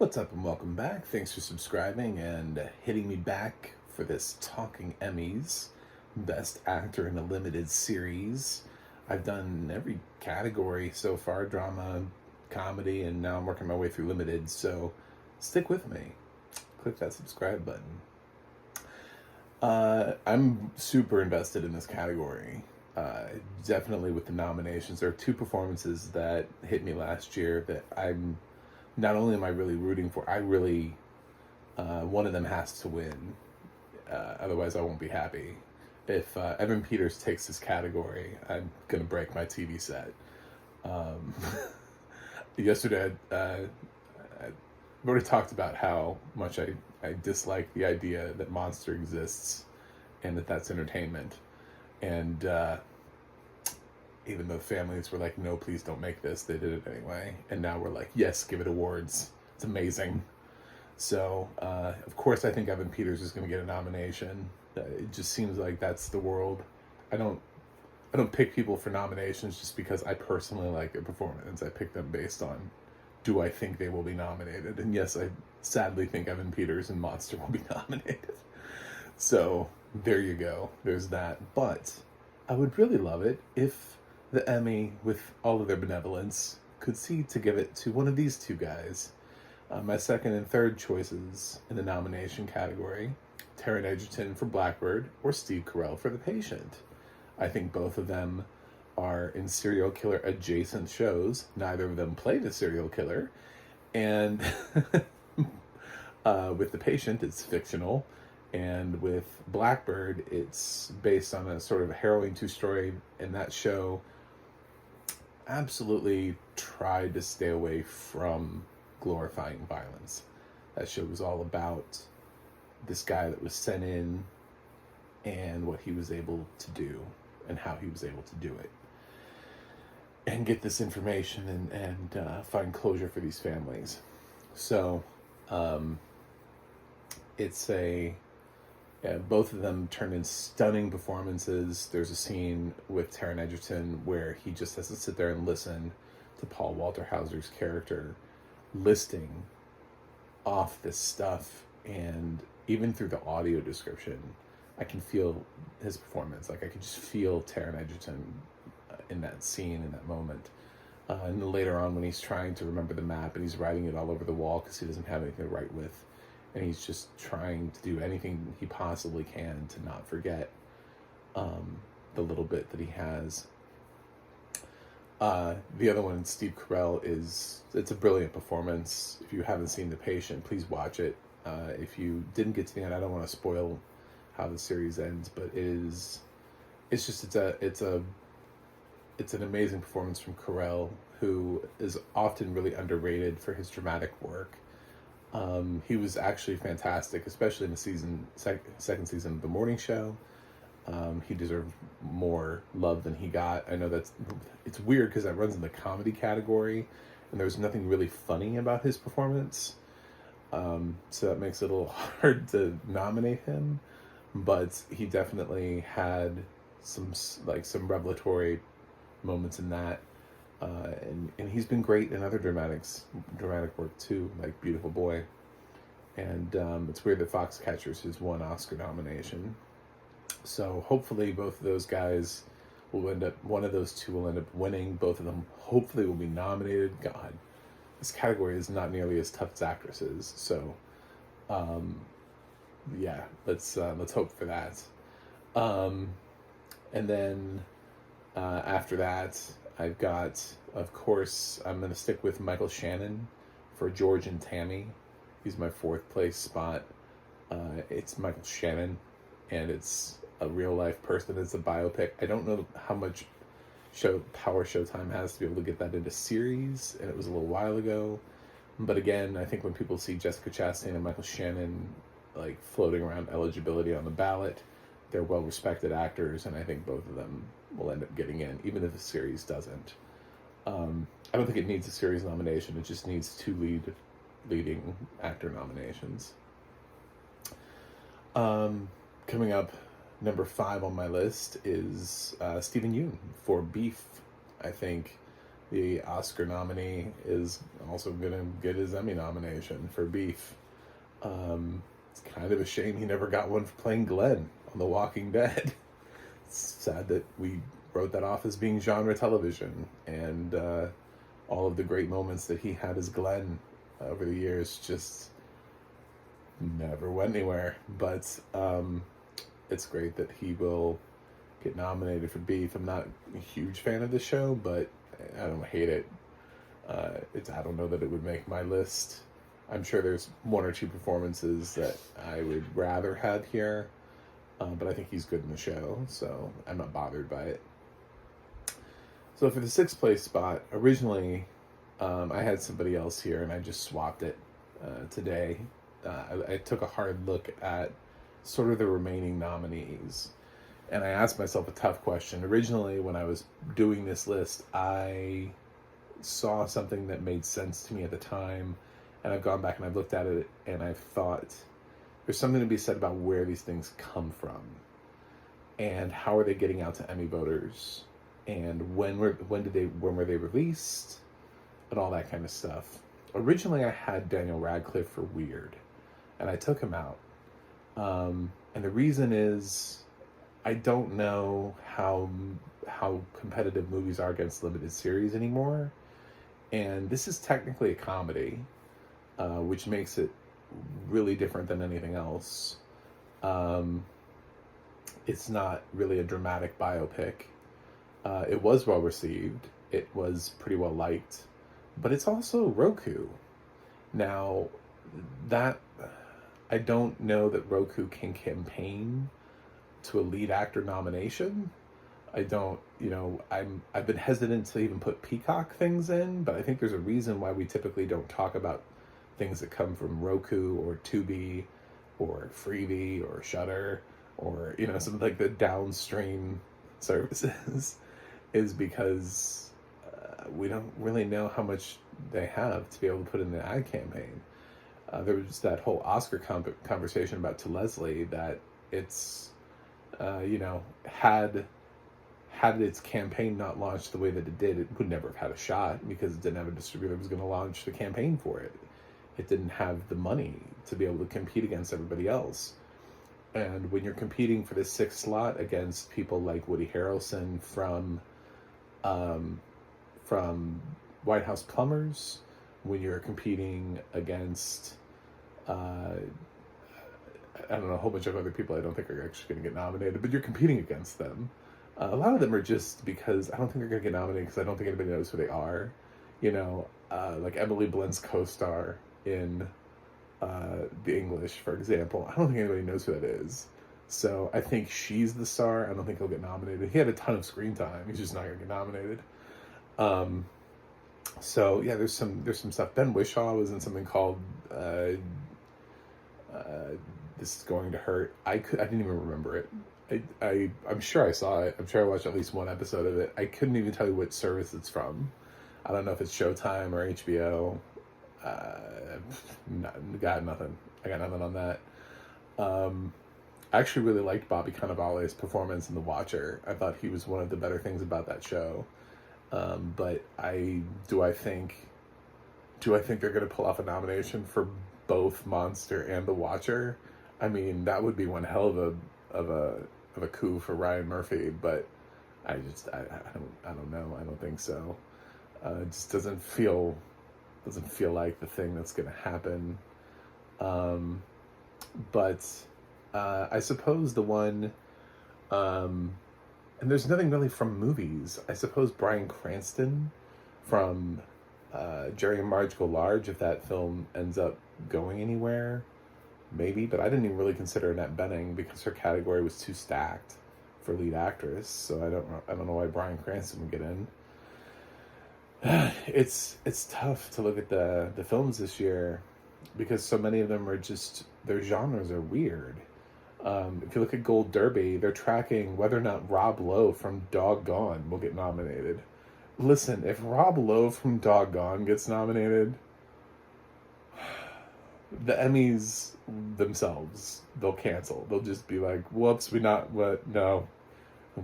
What's up and welcome back. Thanks for subscribing and hitting me back for this Talking Emmys Best Actor in a Limited Series. I've done every category so far, drama, comedy, and now I'm working my way through limited, so stick with me. Click that subscribe button. I'm super invested in this category. Definitely with the nominations. There are two performances that hit me last year that I'm not only am I really rooting for, I really, one of them has to win. Otherwise, I won't be happy. If Evan Peters takes this category, I'm going to break my TV set. Yesterday, I've already talked about how much I dislike the idea that Monster exists and that that's entertainment. And even though families were like, no, please don't make this, they did it anyway. And now we're like, yes, give it awards. It's amazing. So, of course, I think Evan Peters is going to get a nomination. It just seems like that's the world. I don't pick people for nominations just because I personally like their performance. I pick them based on, do I think they will be nominated? And yes, I sadly think Evan Peters and Monster will be nominated. So, there you go. There's that. But I would really love it if the Emmy, with all of their benevolence, could see to give it to one of these two guys. My second and third choices in the nomination category, Taryn Edgerton for Blackbird or Steve Carell for The Patient. I think both of them are in serial killer adjacent shows. Neither of them play the serial killer. And with The Patient, it's fictional. And with Blackbird, it's based on a sort of harrowing true story. And that show absolutely tried to stay away from glorifying violence. That show was all about this guy that was sent in and what he was able to do and how he was able to do it and get this information and find closure for these families. So both of them turned in stunning performances. There's a scene with Taryn Edgerton where he just has to sit there and listen to Paul Walter Hauser's character listing off this stuff, and even through the audio description, I can feel his performance. Like I can just feel Taryn Edgerton in that scene, in that moment. And then later on when he's trying to remember the map and he's writing it all over the wall because he doesn't have anything to write with, and he's just trying to do anything he possibly can to not forget the little bit that he has. The other one, Steve Carell, it's a brilliant performance. If you haven't seen The Patient, please watch it. If you didn't get to the end, I don't want to spoil how the series ends, but it's an amazing performance from Carell, who is often really underrated for his dramatic work. He was actually fantastic, especially in the second season of The Morning Show. He deserved more love than he got. I know it's weird because that runs in the comedy category, and there was nothing really funny about his performance. So that makes it a little hard to nominate him, but he definitely had some revelatory moments in that. And he's been great in other dramatic work too, like Beautiful Boy. And it's weird that Foxcatcher's his one Oscar nomination. So hopefully both of those guys one of those two will end up winning. Both of them hopefully will be nominated. God, this category is not nearly as tough as actresses. So, yeah, let's hope for that. And then after that, I've got, of course, I'm going to stick with Michael Shannon for George and Tammy. He's my fourth place spot. It's Michael Shannon, and it's a real life person. It's a biopic. I don't know how much power Showtime has to be able to get that into series, and it was a little while ago. But again, I think when people see Jessica Chastain and Michael Shannon like floating around eligibility on the ballot, they're well-respected actors, and I think both of them will end up getting in, even if the series doesn't. I don't think it needs a series nomination. It just needs two leading actor nominations. Coming up, number 5 on my list is Steven Yeun for Beef. I think the Oscar nominee, is also going to get his Emmy nomination for Beef. It's kind of a shame he never got one for playing Glenn on The Walking Dead. It's sad that we wrote that off as being genre television, and all of the great moments that he had as Glenn over the years just never went anywhere. But it's great that he will get nominated for Beef. I'm not a huge fan of the show, but I don't hate it. I don't know that it would make my list. I'm sure there's one or two performances that I would rather have here, but I think he's good in the show, so I'm not bothered by it. So for the 6th place spot, originally I had somebody else here, and I just swapped it today. I took a hard look at sort of the remaining nominees, and I asked myself a tough question. Originally, when I was doing this list, I saw something that made sense to me at the time, and I've gone back and I've looked at it, and I've thought there's something to be said about where these things come from, and how are they getting out to Emmy voters, and when were they released, and all that kind of stuff. Originally, I had Daniel Radcliffe for Weird, and I took him out. And the reason is, I don't know how competitive movies are against limited series anymore. And this is technically a comedy, which makes it really different than anything else. It's not really a dramatic biopic. It was well received. It was pretty well liked. But it's also Roku. Now, I don't know that Roku can campaign to a lead actor nomination. I've been hesitant to even put Peacock things in, but I think there's a reason why we typically don't talk about things that come from Roku or Tubi or Freevee or Shudder or, some of like the downstream services, is because we don't really know how much they have to be able to put in the ad campaign. There was that whole Oscar conversation about To Leslie, that it's, had its campaign not launched the way that it did, it would never have had a shot, because it didn't have a distributor that was going to launch the campaign for it. It didn't have the money to be able to compete against everybody else. And when you're competing for the 6th slot against people like Woody Harrelson from White House Plumbers, when you're competing against I don't know, a whole bunch of other people I don't think are actually going to get nominated, but you're competing against them. A lot of them are just because I don't think they're going to get nominated because I don't think anybody knows who they are. Like Emily Blunt's co-star in The English, for example. I don't think anybody knows who that is. So I think she's the star. I don't think he'll get nominated. He had a ton of screen time. He's just not going to get nominated. So yeah, there's some stuff. Ben Whishaw was in something called This Is Going to Hurt. I didn't even remember it. I'm sure I saw it. I'm sure I watched at least one episode of it. I couldn't even tell you what service it's from. I don't know if it's Showtime or HBO. Got nothing. I got nothing on that. I actually really liked Bobby Cannavale's performance in The Watcher. I thought he was one of the better things about that show. But do I think they're going to pull off a nomination for both Monster and The Watcher? I mean, that would be one hell of a coup for Ryan Murphy, but I don't know. I don't think so. It just doesn't feel like the thing that's going to happen. But I suppose the one, and there's nothing really from movies. I suppose Bryan Cranston from Jerry and Marge Go Large, if that film ends up going anywhere, maybe. But I didn't even really consider Annette Bening because her category was too stacked for lead actress. So I don't know why Bryan Cranston would get in. It's tough to look at the films this year because so many of them are just, their genres are weird. If you look at Gold Derby, they're tracking whether or not Rob Lowe from Doggone will get nominated. Listen, if Rob Lowe from Doggone gets nominated, the Emmys themselves, they'll cancel. They'll just be like, whoops, no.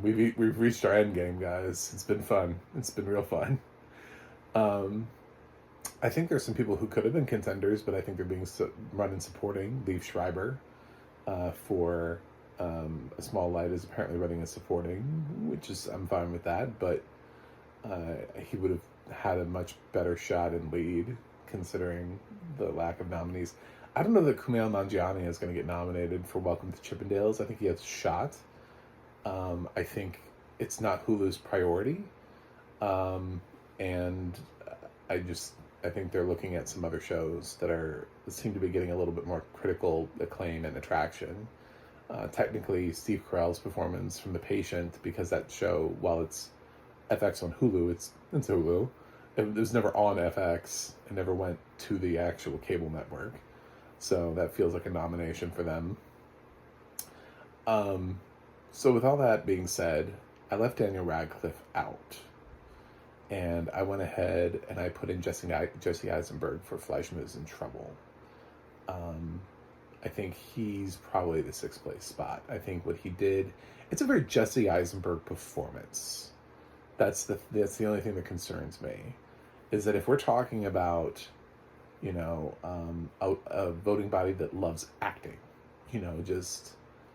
We've reached our end game, guys. It's been fun. It's been real fun. Um, I think there's some people who could have been contenders, but I think they're being run in supporting. Liev Schreiber for A Small Light is apparently running in supporting, which is, I'm fine with that, but he would have had a much better shot in lead considering the lack of nominees. I don't know that Kumail Nanjiani is going to get nominated for Welcome to Chippendales. I think he has a shot. I think it's not Hulu's priority. And I think they're looking at some other shows that seem to be getting a little bit more critical acclaim and attraction. Technically, Steve Carell's performance from The Patient, because that show, while it's FX on Hulu, it's Hulu. It was never on FX. It never went to the actual cable network. So that feels like a nomination for them. So with all that being said, I left Daniel Radcliffe out. And I went ahead and I put in Jesse Eisenberg for Fleischman's in Trouble. I think he's probably the 6th place spot. I think what he did, it's a very Jesse Eisenberg performance. That's the only thing that concerns me, is that if we're talking about, a voting body that loves acting, just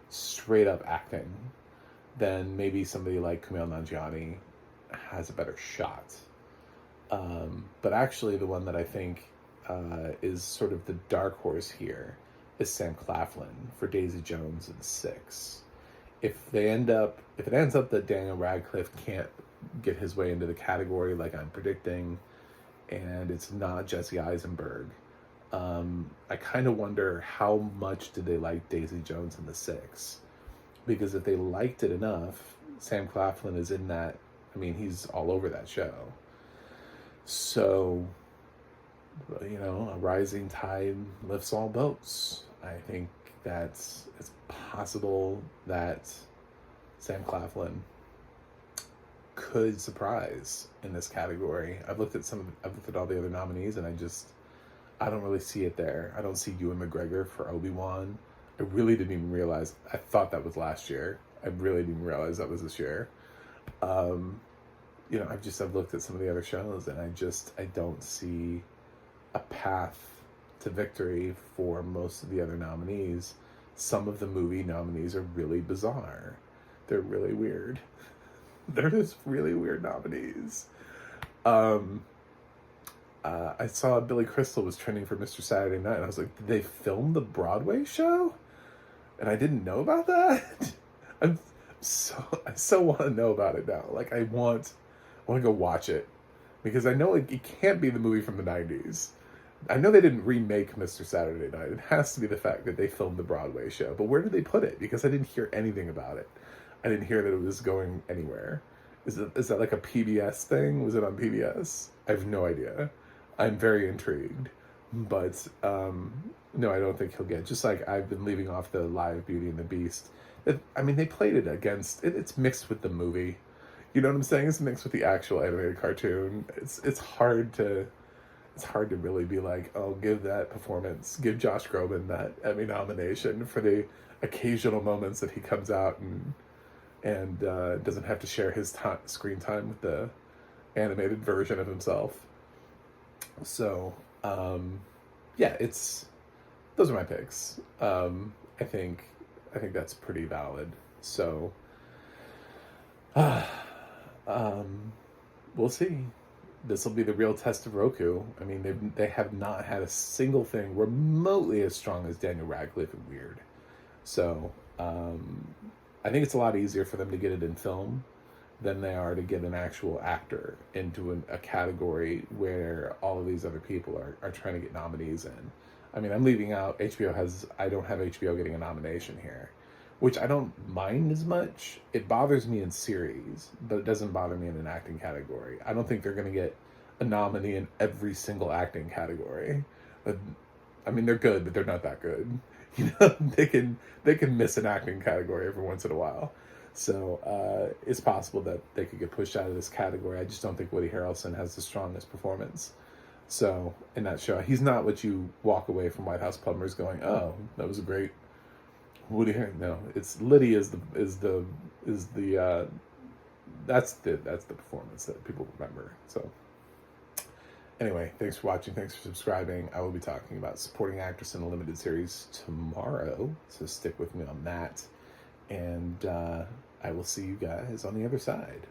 straight up acting, then maybe somebody like Kumail Nanjiani has a better shot. But actually the one that I think is sort of the dark horse here is Sam Claflin for Daisy Jones and Six. If it ends up that Daniel Radcliffe can't get his way into the category like I'm predicting, and it's not Jesse Eisenberg, I kind of wonder how much did they like Daisy Jones and the Six? Because if they liked it enough, Sam Claflin is in that. I mean, he's all over that show. So, a rising tide lifts all boats. I think that it's possible that Sam Claflin could surprise in this category. I've looked at all the other nominees, and I don't really see it there. I don't see Ewan McGregor for Obi-Wan. I really didn't even realize. I thought that was last year. I really didn't realize that was this year. I've looked at some of the other shows, and I don't see a path to victory for most of the other nominees. Some of the movie nominees are really bizarre. They're really weird. They're just really weird nominees. I saw Billy Crystal was trending for Mr. Saturday Night, and I was like, did they film the Broadway show? And I didn't know about that? I so want to know about it now. Like, I want to go watch it, because I know it can't be the movie from the 90s. I know they didn't remake Mr. Saturday Night. It has to be the fact that they filmed the Broadway show. But where did they put it? Because I didn't hear anything about it. I didn't hear that it was going anywhere. Is that like a PBS thing? Was it on PBS? I have no idea. I'm very intrigued. But, no, I don't think he'll get. Just like I've been leaving off the live Beauty and the Beast. They played it against. It's mixed with the movie. You know what I'm saying? It's mixed with the actual animated cartoon. It's hard to really be like, oh, give Josh Groban that Emmy nomination for the occasional moments that he comes out and doesn't have to share his screen time with the animated version of himself. So, those are my picks. I think that's pretty valid. So, we'll see. This will be the real test of Roku. I mean, they have not had a single thing remotely as strong as Daniel Radcliffe and Weird. So, I think it's a lot easier for them to get it in film than they are to get an actual actor into a category where all of these other people are trying to get nominees in. I mean, I'm leaving out I don't have HBO getting a nomination here, which I don't mind as much. It bothers me in series, but it doesn't bother me in an acting category. I don't think they're going to get a nominee in every single acting category. But, I mean, they're good, but they're not that good. They can miss an acting category every once in a while. So it's possible that they could get pushed out of this category. I just don't think Woody Harrelson has the strongest performance. So in that show, he's not what you walk away from White House Plumbers going, oh, that was a great Woody Harrelson. No, it's Liddy is the that's the performance that people remember. So Anyway, thanks for watching. Thanks for subscribing. I will be talking about supporting actress in a limited series tomorrow, so stick with me on that. And I will see you guys on the other side.